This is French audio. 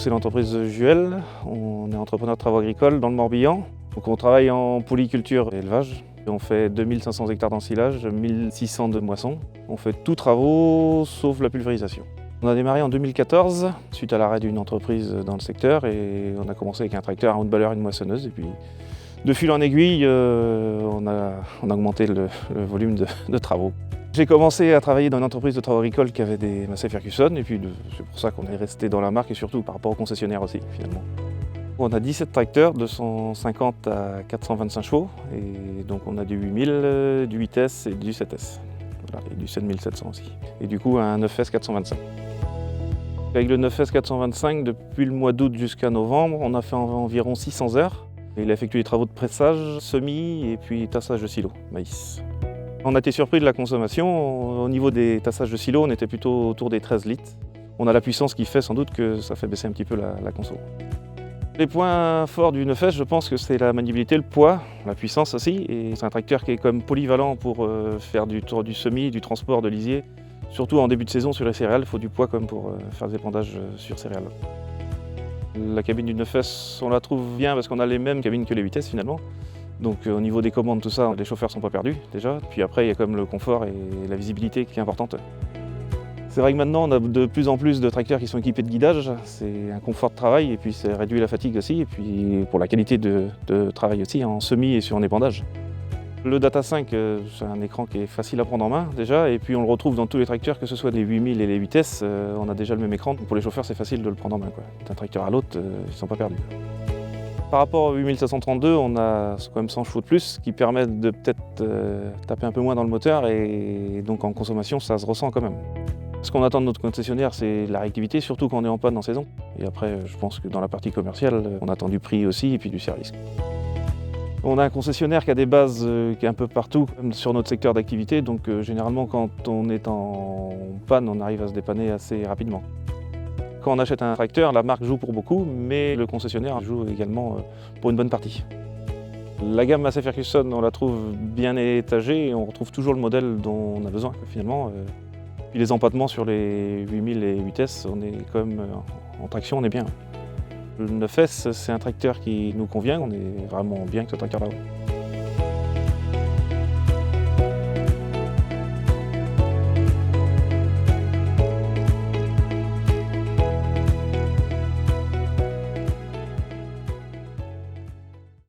c'est l'entreprise Juel. On est entrepreneur de travaux agricoles dans le Morbihan. Donc on travaille en polyculture et élevage. On fait 2500 hectares d'ensilage, 1600 de moissons. On fait tous travaux sauf la pulvérisation. On a démarré en 2014 suite à l'arrêt d'une entreprise dans le secteur et on a commencé avec un tracteur, un haute baleur et une moissonneuse. Et puis de fil en aiguille, on a augmenté le volume de travaux. J'ai commencé à travailler dans une entreprise de travaux agricoles qui avait des Massey Ferguson et puis c'est pour ça qu'on est resté dans la marque et surtout par rapport aux concessionnaires aussi finalement. On a 17 tracteurs de 150 à 425 chevaux et donc on a du 8000, du 8S et du 7S. Voilà, et du 7700 aussi. Et du coup un 9S 425. Avec le 9S 425, depuis le mois d'août jusqu'à novembre, on a fait environ 600 heures. Il a effectué les travaux de pressage, semis et puis tassage de silo, maïs. On a été surpris de la consommation. Au niveau des tassages de silo, on était plutôt autour des 13 litres. On a la puissance qui fait sans doute que ça fait baisser un petit peu la conso. Les points forts du 9S, je pense que c'est la maniabilité, le poids, la puissance aussi. Et c'est un tracteur qui est quand même polyvalent pour faire du semis, du transport de lisier. Surtout en début de saison sur les céréales, il faut du poids comme pour faire des épandages sur céréales. La cabine du 9S, on la trouve bien parce qu'on a les mêmes cabines que les 8S finalement. Donc au niveau des commandes, tout ça, les chauffeurs ne sont pas perdus déjà. Puis après, il y a quand même le confort et la visibilité qui est importante. C'est vrai que maintenant, on a de plus en plus de tracteurs qui sont équipés de guidage. C'est un confort de travail et puis ça réduit la fatigue aussi. Et puis pour la qualité de travail aussi, en semis et sur en épandage. Le Data 5, c'est un écran qui est facile à prendre en main déjà. Et puis on le retrouve dans tous les tracteurs, que ce soit les 8000 et les 8S. On a déjà le même écran. Donc pour les chauffeurs, c'est facile de le prendre en main, quoi. D'un tracteur à l'autre, ils ne sont pas perdus. Par rapport au 8532, on a quand même 100 chevaux de plus qui permettent de peut-être taper un peu moins dans le moteur et donc en consommation, ça se ressent quand même. Ce qu'on attend de notre concessionnaire, c'est la réactivité, surtout quand on est en panne en saison. Et après, je pense que dans la partie commerciale, on attend du prix aussi et puis du service. On a un concessionnaire qui a des bases qui est un peu partout sur notre secteur d'activité, donc généralement quand on est en panne, on arrive à se dépanner assez rapidement. Quand on achète un tracteur, la marque joue pour beaucoup, mais le concessionnaire joue également pour une bonne partie. La gamme Massey Ferguson, on la trouve bien étagée et on retrouve toujours le modèle dont on a besoin finalement. Puis les empattements sur les 8000 et 8S, on est quand même en traction, on est bien. Le 9S, c'est un tracteur qui nous convient, on est vraiment bien avec ce tracteur-là.